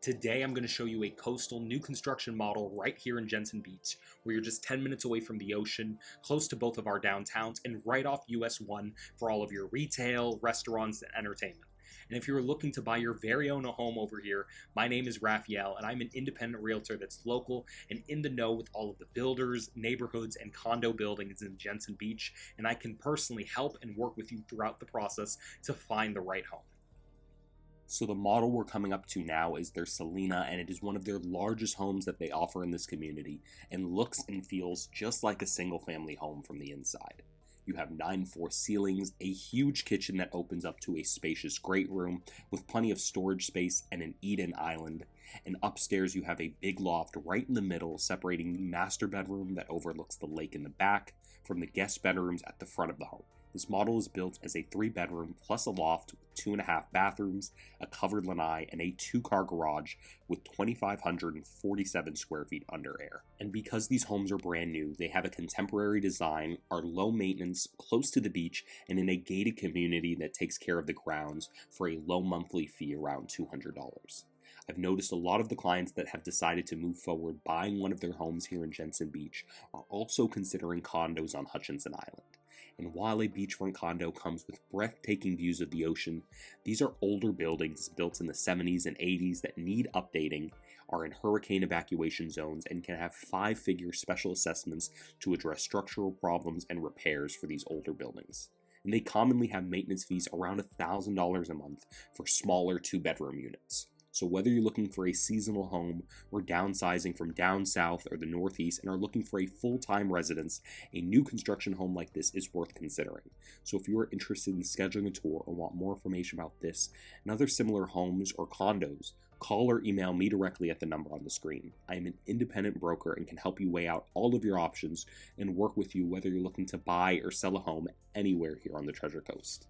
Today, I'm going to show you a coastal new construction model right here in Jensen Beach, where you're just 10 minutes away from the ocean, close to both of our downtowns, and right off US 1 for all of your retail, restaurants, and entertainment. And if you're looking to buy your very own home over here, my name is Raphael, and I'm an independent realtor that's local and in the know with all of the builders, neighborhoods, and condo buildings in Jensen Beach, and I can personally help and work with you throughout the process to find the right home. So the model we're coming up to now is their Selena, and it is one of their largest homes that they offer in this community, and looks and feels just like a single family home from the inside. You have 9-4 ceilings, a huge kitchen that opens up to a spacious great room with plenty of storage space and an eat-in island, and upstairs you have a big loft right in the middle separating the master bedroom that overlooks the lake in the back from the guest bedrooms at the front of the home. This model is built as a 3-bedroom plus a loft with 2.5 bathrooms, a covered lanai, and a 2-car garage with 2,547 square feet under air. And because these homes are brand new, they have a contemporary design, are low maintenance, close to the beach, and in a gated community that takes care of the grounds for a low monthly fee around $200. I've noticed a lot of the clients that have decided to move forward buying one of their homes here in Jensen Beach are also considering condos on Hutchinson Island. And while a beachfront condo comes with breathtaking views of the ocean, these are older buildings built in the 70s and 80s that need updating, are in hurricane evacuation zones, and can have 5-figure special assessments to address structural problems and repairs for these older buildings. And they commonly have maintenance fees around $1,000 a month for smaller 2-bedroom units. So whether you're looking for a seasonal home or downsizing from down south or the northeast and are looking for a full-time residence, a new construction home like this is worth considering. So if you are interested in scheduling a tour or want more information about this and other similar homes or condos, call or email me directly at the number on the screen. I am an independent broker and can help you weigh out all of your options and work with you whether you're looking to buy or sell a home anywhere here on the Treasure Coast.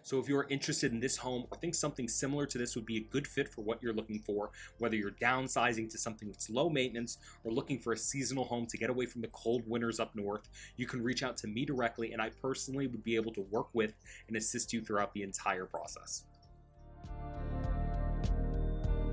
So if you're interested in this home or think something similar to this would be a good fit for what you're looking for, whether you're downsizing to something that's low maintenance or looking for a seasonal home to get away from the cold winters up north, you can reach out to me directly, and I personally would be able to work with and assist you throughout the entire process.